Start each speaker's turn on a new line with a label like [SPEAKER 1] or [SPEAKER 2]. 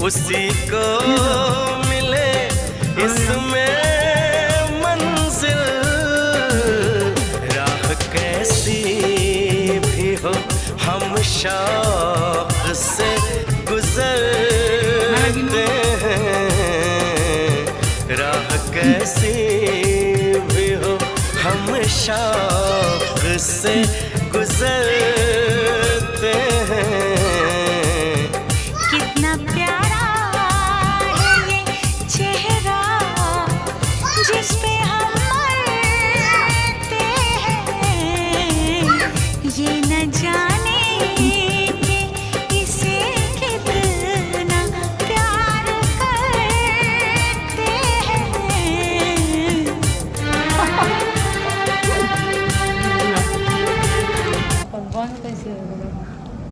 [SPEAKER 1] उसी को मिले इसमें मंजिल। राह कैसी भी हो हम शौक से गुजरते हैं। राह कैसी भी हो हम शौक से गुजरते हैं।
[SPEAKER 2] कितना प्यारा है ये चेहरा जिस पे हम मरते हैं। ये न जाने कि इसे कितना प्यार करते हैं।
[SPEAKER 3] Pag-buwan ko siya.